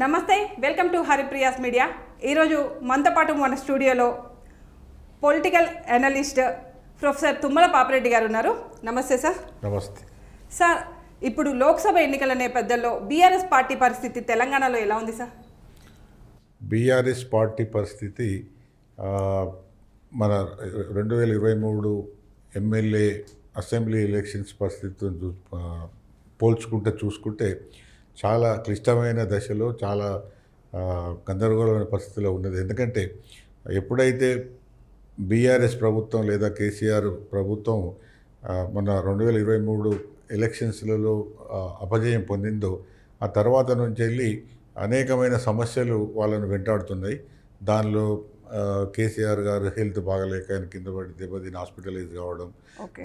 నమస్తే, welcome to Haripriya's media. ఈరోజు మనతో పాటు మన స్టూడియోలో political analyst professor Tummala Papireddy గారు ఉన్నారు. నమస్తే సార్. నమస్తే సార్, ఇప్పుడు లోక్సభ ఎన్నికల నేపథ్యంలో బీఆర్ఎస్ పార్టీ పరిస్థితి తెలంగాణలో ఎలా ఉంది సార్? బీఆర్ఎస్ పార్టీ పరిస్థితి మన 2023 ఎమ్మెల్యే అసెంబ్లీ ఎలక్షన్స్ పరిస్థితితో పోల్చుకుంటే చూసుకుంటే చాలా క్లిష్టమైన దశలో, చాలా గందరగోళమైన పరిస్థితిలో ఉన్నది. ఎందుకంటే ఎప్పుడైతే బీఆర్ఎస్ ప్రభుత్వం లేదా కేసీఆర్ ప్రభుత్వం మన 2023 ఎలక్షన్స్లలో అపజయం పొందిందో, ఆ తర్వాత నుంచి వెళ్ళి అనేకమైన సమస్యలు వాళ్ళను వెంటాడుతున్నాయి. దానిలో కేసీఆర్ గారు హెల్త్ బాగలేక ఆయన కింద పడి దెబ్బతిని హాస్పిటలైజ్ కావడం,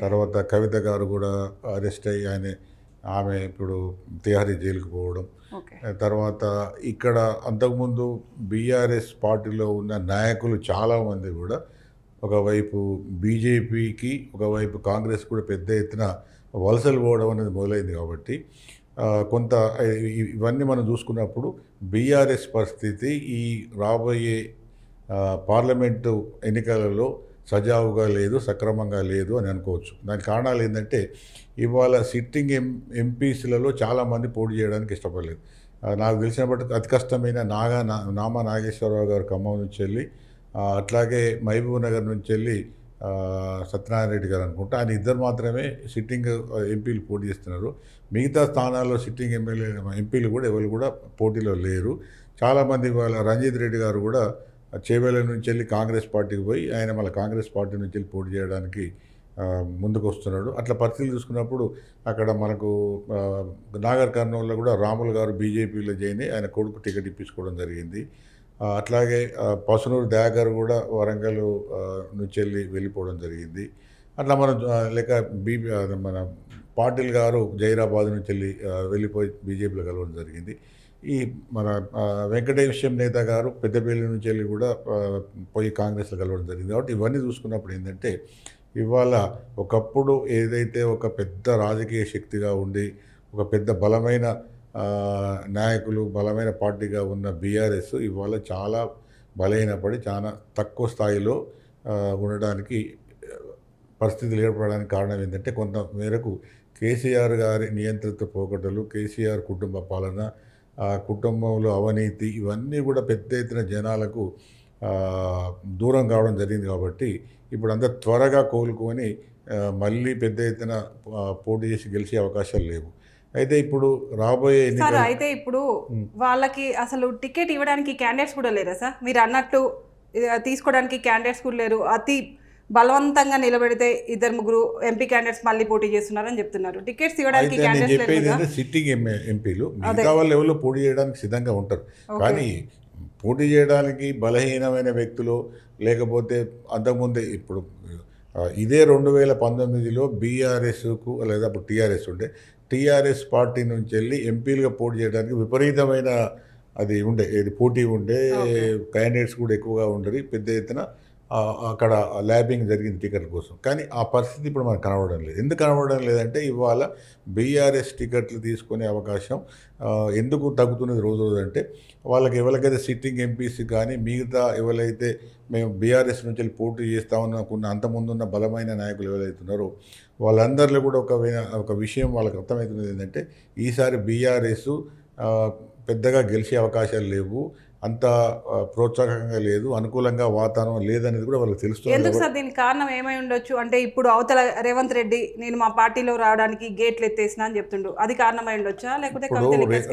తర్వాత కవిత గారు కూడా అరెస్ట్ అయ్యి ఆమె ఇప్పుడు తిహారీ జైలుకు పోవడం, తర్వాత ఇక్కడ అంతకుముందు బీఆర్ఎస్ పార్టీలో ఉన్న నాయకులు చాలామంది కూడా ఒకవైపు బీజేపీకి, ఒకవైపు కాంగ్రెస్ కూడా పెద్ద ఎత్తున వలసలు పోవడం అనేది మొదలైంది. కాబట్టి కొంత ఇవన్నీ మనం చూసుకున్నప్పుడు బీఆర్ఎస్ పరిస్థితి ఈ రాబోయే పార్లమెంటు ఎన్నికలలో సజావుగా లేదు, సక్రమంగా లేదు అని అనుకోవచ్చు. దానికి కారణాలు ఏంటంటే, ఇవాళ సిట్టింగ్ ఎంపీస్లలో చాలామంది పోటీ చేయడానికి ఇష్టపడలేదు. నాకు తెలిసినప్పటికీ అతి కష్టమైన నామా నాగేశ్వరరావు గారు ఖమ్మం నుంచి వెళ్ళి, అట్లాగే మహబూబ్ నగర్ నుంచి వెళ్ళి సత్యనారాయణ రెడ్డి గారు అనుకుంటా, ఆయన ఇద్దరు మాత్రమే సిట్టింగ్ ఎంపీలు పోటీ చేస్తున్నారు. మిగతా స్థానాల్లో సిట్టింగ్ ఎంపీలు కూడా ఎవరు కూడా పోటీలో లేరు. చాలామంది వాళ్ళ రంజిత్ రెడ్డి గారు కూడా చేవేళ్ళ నుంచి వెళ్ళి కాంగ్రెస్ పార్టీకి పోయి ఆయన మళ్ళీ కాంగ్రెస్ పార్టీ నుంచి వెళ్ళి పోటీ చేయడానికి ముందుకు వస్తున్నాడు. అట్లా పరిస్థితులు చూసుకున్నప్పుడు అక్కడ మనకు నాగర్ కర్నూలులో కూడా రాములు గారు బీజేపీలో జాయిన్ అయ్యి ఆయన కొడుకు టికెట్ ఇప్పించుకోవడం జరిగింది. అట్లాగే పసునూరు దయాకర్ కూడా వరంగల్ నుంచి వెళ్ళిపోవడం జరిగింది. అట్లా మనం మన పాటిల్ గారు జైరాబాద్ నుంచి వెళ్ళిపోయి బీజేపీలో కలవడం జరిగింది. ఈ మన వెంకటేశం నేత గారు పెద్దపల్లి నుంచి వెళ్ళి కూడా పోయి కాంగ్రెస్లో కలవడం జరిగింది. కాబట్టి ఇవన్నీ చూసుకున్నప్పుడు ఏంటంటే, ఇవాళ ఒకప్పుడు ఏదైతే ఒక పెద్ద రాజకీయ శక్తిగా ఉండి ఒక పెద్ద బలమైన నాయకులు, బలమైన పార్టీగా ఉన్న బీఆర్ఎస్ ఇవాళ చాలా బలహీనపడి చాలా తక్కువ స్థాయిలో ఉండడానికి పరిస్థితులు ఏర్పడడానికి కారణం ఏంటంటే, కొంత మేరకు కేసీఆర్ గారి నియంత్రిత పోకడలు, కేసీఆర్ కుటుంబ పాలన, కుటుంబంలో అవినీతి, ఇవన్నీ కూడా పెద్ద ఎత్తున జనాలకు దూరం కావడం జరిగింది. కాబట్టి ఇప్పుడు అంత త్వరగా కోలుకొని మళ్ళీ పెద్ద ఎత్తున పోటీ చేసి గెలిచే అవకాశాలు లేవు. అయితే ఇప్పుడు రాబోయే సార్, అయితే ఇప్పుడు వాళ్ళకి అసలు టికెట్ ఇవ్వడానికి క్యాండిడేట్స్ కూడా లేరా సార్? మీరు అన్నట్టు తీసుకోవడానికి క్యాండిడేట్స్ కూడా లేరు. అతి బలవంతంగా నిలబెడితే 2-3 ఎంపీ క్యాండిడేట్స్ మళ్ళీ పోటీ చేస్తున్నారని చెప్తున్నారు. టికెట్స్ ఇవ్వడానికి సిట్టింగ్ ఎంపీలు మిగతా వాళ్ళు ఎవరు పోటీ చేయడానికి సిద్ధంగా ఉంటారు. కానీ పోటీ చేయడానికి బలహీనమైన వ్యక్తులు, లేకపోతే అంతకుముందే ఇప్పుడు ఇదే 2019లో బీఆర్ఎస్కు లేదా అప్పుడు టీఆర్ఎస్ ఉండే, టీఆర్ఎస్ పార్టీ నుంచి వెళ్ళి ఎంపీలుగా పోటీ చేయడానికి విపరీతమైన పోటీ ఉండే, క్యాండిడేట్స్ కూడా ఎక్కువగా ఉండరు, పెద్ద ఎత్తున అక్కడ ల్యాబింగ్ జరిగింది టికెట్ కోసం. కానీ ఆ పరిస్థితి ఇప్పుడు మనకు కనబడడం లేదు. ఎందుకు కనబడడం లేదంటే, ఇవాళ బీఆర్ఎస్ టికెట్లు తీసుకునే అవకాశం ఎందుకు తగ్గుతున్నది రోజు అంటే, వాళ్ళకి ఎవరికైతే సిట్టింగ్ ఎంపీస్ కానీ మిగతా ఎవరైతే మేము బీఆర్ఎస్ నుంచి వెళ్ళి పోటీ చేస్తామనుకున్న అంతకుముందున్న బలమైన నాయకులు ఎవరైతే ఉన్నారో వాళ్ళందరిలో కూడా ఒక విషయం వాళ్ళకి అర్థమవుతున్నది ఏంటంటే, ఈసారి బీఆర్ఎస్ పెద్దగా గెలిచే అవకాశాలు లేవు, అంత ప్రోత్సాహకంగా లేదు, అనుకూలంగా వాతావరణం లేదనేది కూడా వాళ్ళకి తెలుస్తుంది. ఎందుకు సార్? దీనికి కారణం ఏమై ఉండొచ్చు అంటే, ఇప్పుడు అవతల రేవంత్ రెడ్డి నేను మా పార్టీలో రావడానికి గేట్లు ఎత్తేసిన అని చెప్తుండు, అది కారణమై ఉండొచ్చా? లేకపోతే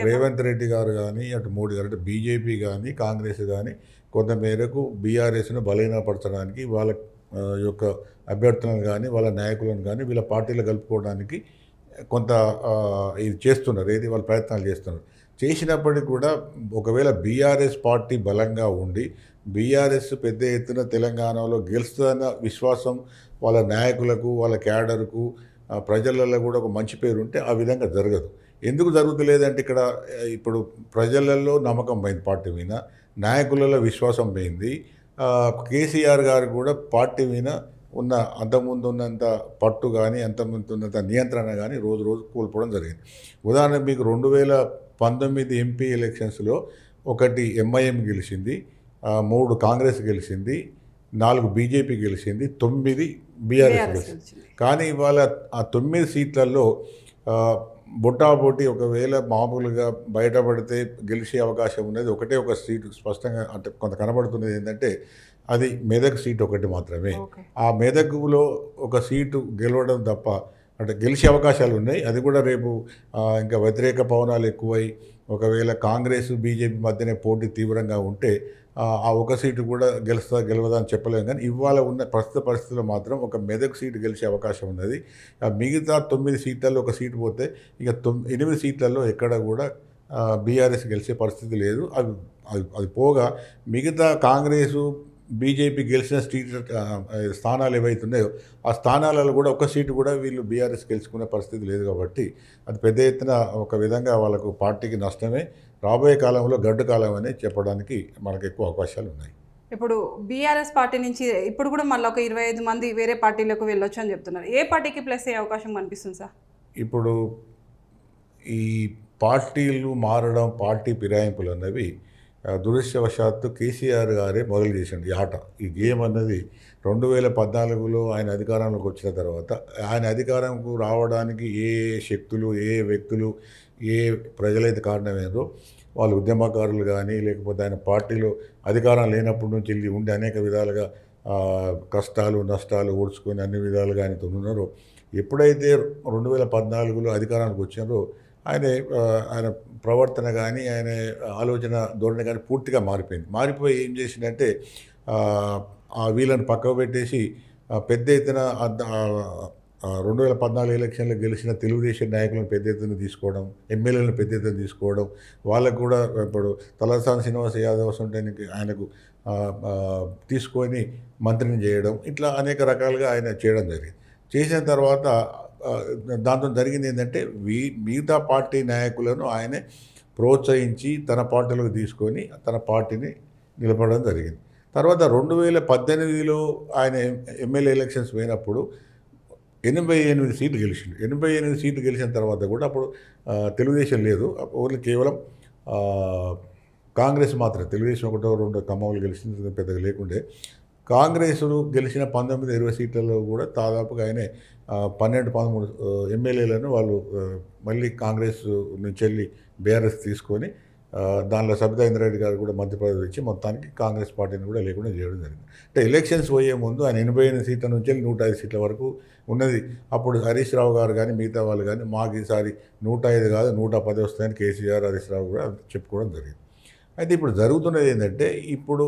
రేవంత్ రెడ్డి గారు కానీ, అటు మోడీ గారు, అంటే బీజేపీ కానీ కాంగ్రెస్ కానీ కొంతమేరకు బీఆర్ఎస్ను బలహీనపరచడానికి వాళ్ళ యొక్క అభ్యర్థులను కానీ వాళ్ళ నాయకులను కానీ వీళ్ళ పార్టీలో కలుపుకోవడానికి కొంత ఇది చేస్తున్నారు, వాళ్ళు ప్రయత్నాలు చేస్తున్నారు. చేసినప్పటికీ కూడా ఒకవేళ బీఆర్ఎస్ పార్టీ బలంగా ఉండి బీఆర్ఎస్ పెద్ద ఎత్తున తెలంగాణలో గెలుస్తుందన్న విశ్వాసం వాళ్ళ నాయకులకు, వాళ్ళ క్యాడర్కు, ప్రజలలో కూడా ఒక మంచి పేరు ఉంటే ఆ విధంగా జరగదు. ఎందుకు జరుగుతలేదంటే, ఇక్కడ ఇప్పుడు ప్రజలలో నమ్మకం పోయింది పార్టీ మీద, నాయకులలో విశ్వాసం పోయింది. కేసీఆర్ గారు కూడా పార్టీ మీద ఉన్న అంతకుముందు ఉన్నంత పట్టు కానీ అంతకుముందు ఉన్నంత నియంత్రణ కానీ రోజు రోజు కోల్పోవడం జరిగింది. ఉదాహరణకు మీకు 2019 ఎంపీ ఎలక్షన్స్లో ఒకటి ఎంఐఎం గెలిచింది, 3 కాంగ్రెస్ గెలిచింది, 4 బీజేపీ గెలిచింది, 9 బీఆర్ఎస్ గెలిచింది. కానీ ఇవాళ ఆ 9 సీట్లలో బొటాబొటి ఒకవేళ మామూలుగా బయటపడితే గెలిచే అవకాశం ఉన్నది ఒక సీటు స్పష్టంగా అంటే కొంత కనబడుతున్నది ఏంటంటే అది మెదక్ సీట్ ఒకటి మాత్రమే. ఆ మెదకులో ఒక సీటు గెలవడం తప్ప అంటే గెలిచే అవకాశాలు ఉన్నాయి. అది కూడా రేపు ఇంకా వ్యతిరేక పవనాలు ఎక్కువై ఒకవేళ కాంగ్రెస్ బీజేపీ మధ్యనే పోటీ తీవ్రంగా ఉంటే ఆ ఒక సీటు కూడా గెలవదా అని చెప్పలేము. కానీ ఇవాళ ఉన్న ప్రస్తుత పరిస్థితుల్లో మాత్రం ఒక మెదక్ సీటు గెలిచే అవకాశం ఉన్నది. మిగతా 9 సీట్లలో ఒక సీటు పోతే ఇక 8 సీట్లలో ఎక్కడ కూడా బీఆర్ఎస్ గెలిచే పరిస్థితి లేదు. అది పోగా మిగతా కాంగ్రెసు బీజేపీ గెలిచిన స్థానాలు ఏవైతున్నాయో ఆ స్థానాలలో కూడా ఒక సీటు కూడా వీళ్ళు బీఆర్ఎస్ గెలుచుకునే పరిస్థితి లేదు. కాబట్టి అది పెద్ద ఎత్తున ఒక విధంగా వాళ్ళకు పార్టీకి నష్టమే. రాబోయే కాలంలో గడ్డు కాలం అని చెప్పడానికి మనకు ఎక్కువ అవకాశాలు ఉన్నాయి. ఇప్పుడు బీఆర్ఎస్ పార్టీ నుంచి ఇప్పుడు కూడా మళ్ళీ ఒక 25 మంది వేరే పార్టీలకు వెళ్ళొచ్చు అని చెప్తున్నారు. ఏ పార్టీకి ప్లస్ అయ్యే అవకాశం కనిపిస్తుంది సార్? ఇప్పుడు ఈ పార్టీలు మారడం, పార్టీ ఫిరాయింపులు అన్నవి దురదృష్టవశాత్తు కేసీఆర్ గారే మొదలు చేసిండు ఈ ఆట. ఈ గేమ్ అన్నది 2014లో ఆయన అధికారంలోకి వచ్చిన తర్వాత ఆయన అధికారంకు రావడానికి ఏ శక్తులు, ఏ వ్యక్తులు, ఏ ప్రజలైతే కారణమైనరో వాళ్ళు ఉద్యమకారులు కానీ లేకపోతే ఆయన పార్టీలో అధికారం లేనప్పటి నుంచి వెళ్ళి ఉండి అనేక విధాలుగా కష్టాలు నష్టాలు ఓడ్చుకొని అన్ని విధాలుగా ఆయనతో ఉన్నారో ఎప్పుడైతే 2014లో అధికారానికి వచ్చారో ఆయన ప్రవర్తన కానీ ఆయన ఆలోచన ధోరణి కానీ పూర్తిగా మారిపోయి ఏం చేసిందంటే వీళ్ళని పక్కకు పెట్టేసి పెద్ద ఎత్తున 2014 ఎలక్షన్లో గెలిచిన తెలుగుదేశం నాయకులను పెద్ద ఎత్తున తీసుకోవడం, ఎమ్మెల్యేలను పెద్ద ఎత్తున తీసుకోవడం, వాళ్ళకు కూడా ఇప్పుడు తలసాని శ్రీనివాస్ యాదవ్ ఉండడానికి ఆయనకు తీసుకొని మంత్రిని చేయడం, ఇట్లా అనేక రకాలుగా ఆయన చేయడం జరిగింది. చేసిన తర్వాత దాంతో జరిగింది ఏంటంటే మిగతా పార్టీ నాయకులను ఆయనే ప్రోత్సహించి తన పార్టీలోకి తీసుకొని తన పార్టీని నిలబడడం జరిగింది. తర్వాత 2018లో ఆయన ఎమ్మెల్యే ఎలక్షన్స్ పోయినప్పుడు 88 సీట్లు గెలిచిండు. 88 సీట్లు గెలిచిన తర్వాత కూడా అప్పుడు తెలుగుదేశం లేదు, ఓన్లీ కేవలం కాంగ్రెస్ మాత్రమే. తెలుగుదేశం 1-2 ఖమ్మంలో గెలిచింది, పెద్దగా లేకుండే. కాంగ్రెస్ గెలిచిన 19-20 సీట్లలో కూడా దాదాపుగా ఆయనే 12-13 ఎమ్మెల్యేలను వాళ్ళు మళ్ళీ కాంగ్రెస్ నుంచి వెళ్ళి బీఆర్ఎస్ తీసుకొని దానిలో సబితా ఇంద్రారెడ్డి గారు కూడా మధ్యప్రదేశ్ ఇచ్చి మొత్తానికి కాంగ్రెస్ పార్టీని కూడా లేకుండా చేయడం జరిగింది. అంటే ఎలక్షన్స్ పోయే ముందు ఆయన 88 సీట్ల నుంచి 105 సీట్ల వరకు ఉన్నది. అప్పుడు హరీష్ రావు గారు కానీ మిగతా వాళ్ళు కానీ మాకు ఈసారి 105 కాదు 110 వస్తాయని కేసీఆర్ హరీష్ రావు కూడా చెప్పుకోవడం జరిగింది. అయితే ఇప్పుడు జరుగుతున్నది ఏంటంటే ఇప్పుడు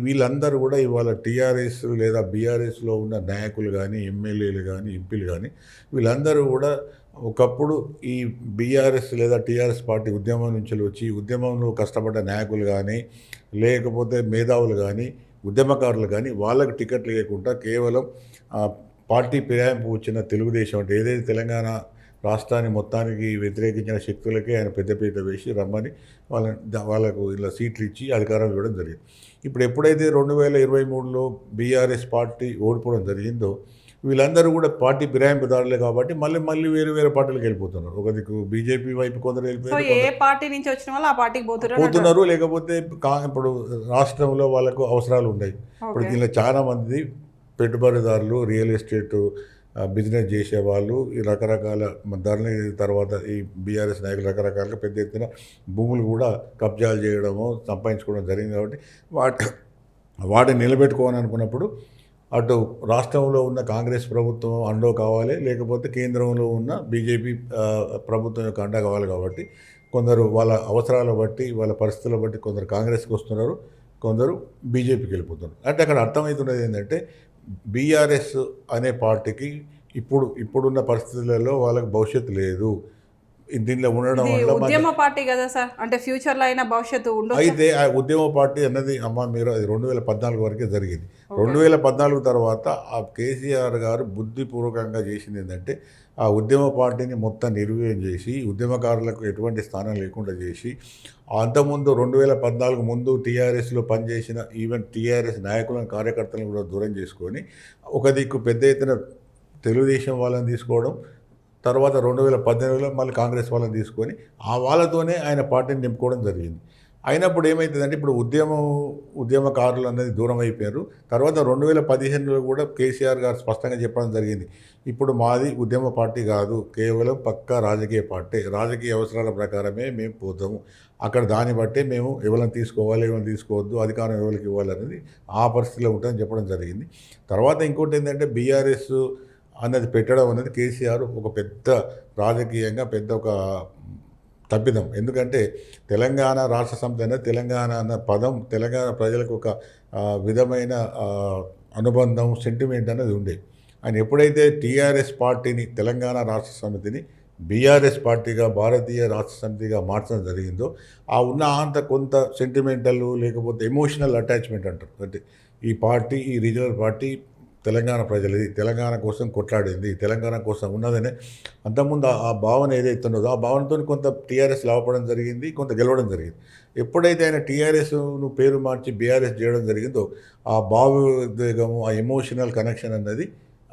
వీళ్ళందరూ కూడా ఇవాళ టీఆర్ఎస్ లేదా బీఆర్ఎస్లో ఉన్న నాయకులు కానీ ఎమ్మెల్యేలు కానీ ఎంపీలు కానీ వీళ్ళందరూ కూడా ఒకప్పుడు ఈ బీఆర్ఎస్ లేదా టీఆర్ఎస్ పార్టీ ఉద్యమం నుంచి వచ్చి ఉద్యమంలో కష్టపడ్డ నాయకులు కానీ లేకపోతే మేధావులు కానీ ఉద్యమకారులు కానీ వాళ్ళకి టికెట్లు లేకుండా కేవలం పార్టీ ఫిరాయింపు వచ్చిన తెలుగుదేశం అంటే ఏదైతే తెలంగాణ రాష్ట్రాన్ని మొత్తానికి వ్యతిరేకించిన శక్తులకే ఆయన పెద్దపీట వేసి రమ్మని వాళ్ళకు ఇలా సీట్లు ఇచ్చి అధికారం ఇవ్వడం జరిగింది. ఇప్పుడు ఎప్పుడైతే 2023లో బీఆర్ఎస్ పార్టీ ఓడిపోవడం జరిగిందో వీళ్ళందరూ కూడా పార్టీ ఫిరాయింపుదారులే కాబట్టి మళ్ళీ వేరే పార్టీలకు వెళ్ళిపోతున్నారు. ఒక దిక్కు బీజేపీ వైపు కొందరు వెళ్ళిపోయారు, ఏ పార్టీ నుంచి వచ్చిన వాళ్ళు ఆ పార్టీకి పోతున్నారు. లేకపోతే ఇప్పుడు రాష్ట్రంలో వాళ్ళకు అవసరాలు ఉన్నాయి. ఇప్పుడు దీనిలో చాలా మంది పెట్టుబడిదారులు, రియల్ ఎస్టేట్ బిజినెస్ చేసేవాళ్ళు ఈ రకరకాల ధరని తర్వాత ఈ బీఆర్ఎస్ నాయకులు రకరకాలుగా పెద్ద ఎత్తున భూములు కూడా కబ్జాలు చేయడము సంపాదించుకోవడం జరిగింది. కాబట్టి వాటిని నిలబెట్టుకోవాలని అనుకున్నప్పుడు అటు రాష్ట్రంలో ఉన్న కాంగ్రెస్ ప్రభుత్వం అండో కావాలి, లేకపోతే కేంద్రంలో ఉన్న బీజేపీ ప్రభుత్వం యొక్క అండ కావాలి. కాబట్టి కొందరు వాళ్ళ అవసరాల బట్టి వాళ్ళ పరిస్థితుల బట్టి కొందరు కాంగ్రెస్కి వస్తున్నారు, కొందరు బీజేపీకి వెళ్ళిపోతున్నారు. అంటే అక్కడ అర్థమవుతున్నది ఏంటంటే బీఆర్ఎస్ అనే పార్టీకి ఇప్పుడున్న పరిస్థితులలో వాళ్ళకి భవిష్యత్తు లేదు. దీనిలో ఉండడం వల్ల ఉద్యమ పార్టీ కదా సార్, అంటే ఫ్యూచర్లో అయినా భవిష్యత్తు ఉండదు. అయితే ఆ ఉద్యమ పార్టీ అన్నది మీరు అది 2014 వరకే జరిగింది. 2014 తర్వాత ఆ కేసీఆర్ గారు బుద్ధిపూర్వకంగా చేసింది ఏంటంటే ఆ ఉద్యమ పార్టీని మొత్తం నిర్వీర్యం చేసి ఉద్యమకారులకు ఎటువంటి స్థానం లేకుండా చేసి అంతకుముందు 2014 ముందు టీఆర్ఎస్లో పనిచేసిన ఈవెన్ టీఆర్ఎస్ నాయకులను కార్యకర్తలను కూడా దూరం చేసుకొని ఒక దిక్కు పెద్ద ఎత్తున తెలుగుదేశం వాళ్ళని తీసుకోవడం, తర్వాత 2018లో మళ్ళీ కాంగ్రెస్ వాళ్ళని తీసుకొని ఆ వాళ్ళతోనే ఆయన పార్టీని నింపుకోవడం జరిగింది. అయినప్పుడు ఏమవుతుందంటే ఇప్పుడు ఉద్యమకారులు అనేది దూరం అయిపోయారు. తర్వాత 2015లో కూడా కేసీఆర్ గారు స్పష్టంగా చెప్పడం జరిగింది. ఇప్పుడు మాది ఉద్యమ పార్టీ కాదు, కేవలం పక్కా రాజకీయ పార్టీ. రాజకీయ అవసరాల ప్రకారమే మేము పోతాము. అక్కడ దాన్ని బట్టే మేము ఎవరిని తీసుకోవాలి, ఎవరిని తీసుకోవద్దు, అధికారం ఎవరికి ఇవ్వాలనేది ఆ పరిస్థితిలో ఉంటుందని చెప్పడం జరిగింది. తర్వాత ఇంకోటి ఏంటంటే బీఆర్ఎస్ అన్నది పెట్టడం అనేది కేసీఆర్ ఒక పెద్ద రాజకీయంగా పెద్ద ఒక తప్పిదం. ఎందుకంటే తెలంగాణ రాష్ట్ర సమితి అనేది తెలంగాణ అన్న పదం తెలంగాణ ప్రజలకు ఒక విధమైన అనుబంధం, సెంటిమెంట్ అనేది ఉండేది. ఆయన ఎప్పుడైతే టీఆర్ఎస్ పార్టీని తెలంగాణ రాష్ట్ర సమితిని బీఆర్ఎస్ పార్టీగా భారతీయ రాష్ట్ర సమితిగా మార్చడం జరిగిందో ఆ ఉన్న అంత కొంత సెంటిమెంటల్ లేకపోతే ఎమోషనల్ అటాచ్మెంట్ అంటారు. అంటే ఈ పార్టీ, ఈ రీజనల్ పార్టీ తెలంగాణ ప్రజలది, తెలంగాణ కోసం కొట్లాడింది, తెలంగాణ కోసం ఉన్నదనే అంతకుముందు ఆ భావన ఏదైతే ఉన్నదో ఆ భావనతో కొంత టీఆర్ఎస్ లాభపడడం జరిగింది, కొంత గెలవడం జరిగింది. ఎప్పుడైతే ఆయన టీఆర్ఎస్ను పేరు మార్చి బీఆర్ఎస్ చేయడం జరిగిందో ఆ భావోద్వేగము, ఆ ఎమోషనల్ కనెక్షన్ అన్నది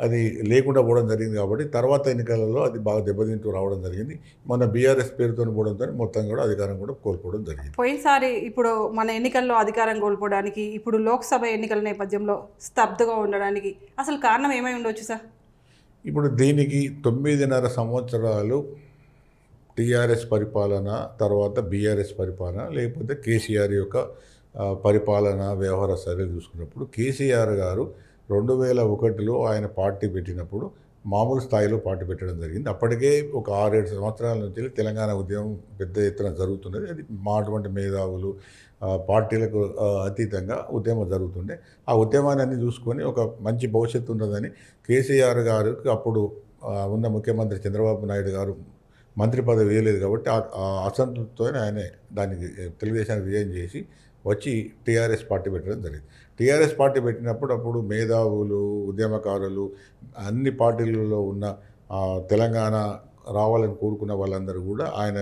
అది లేకుండా పోవడం జరిగింది. కాబట్టి తర్వాత ఎన్నికలలో అది బాగా దెబ్బతింటూ రావడం జరిగింది. మన బీఆర్ఎస్ పేరుతో పోవడంతో మొత్తం కూడా అధికారం కూడా కోల్పోవడం జరిగింది. పోయినసారి ఇప్పుడు మన ఎన్నికల్లో అధికారం కోల్పోవడానికి, ఇప్పుడు లోక్సభ ఎన్నికల నేపథ్యంలో స్తబ్దుగా ఉండడానికి అసలు కారణం ఏమై ఉండొచ్చు సార్? ఇప్పుడు దీనికి 9.5 సంవత్సరాలు టీఆర్ఎస్ పరిపాలన, తర్వాత బీఆర్ఎస్ పరిపాలన, లేకపోతే కేసీఆర్ యొక్క పరిపాలన వ్యవహార శైలి చూసుకున్నప్పుడు కేసీఆర్ గారు 2001లో ఆయన పార్టీ పెట్టినప్పుడు మామూలు స్థాయిలో పార్టీ పెట్టడం జరిగింది. అప్పటికే ఒక 6-7 సంవత్సరాల నుంచి తెలంగాణ ఉద్యమం పెద్ద ఎత్తున జరుగుతున్నది. అది అటువంటి మేధావులు పార్టీలకు అతీతంగా ఉద్యమం జరుగుతుండే. ఆ ఉద్యమాన్ని అన్ని చూసుకొని ఒక మంచి భవిష్యత్తు ఉన్నదని కేసీఆర్ గారికి అప్పుడు ఉన్న ముఖ్యమంత్రి చంద్రబాబు నాయుడు గారు మంత్రి పదవి వేయలేదు కాబట్టి ఆ అసంతృప్తితో ఆయన దానికి తెలుగుదేశానికి రిజైన్ చేసి వచ్చి టీఆర్ఎస్ పార్టీ పెట్టడం జరిగింది. టీఆర్ఎస్ పార్టీ పెట్టినప్పుడు అప్పుడు మేధావులు, ఉద్యమకారులు, అన్ని పార్టీలలో ఉన్న తెలంగాణ రావాలని కోరుకున్న వాళ్ళందరూ కూడా ఆయన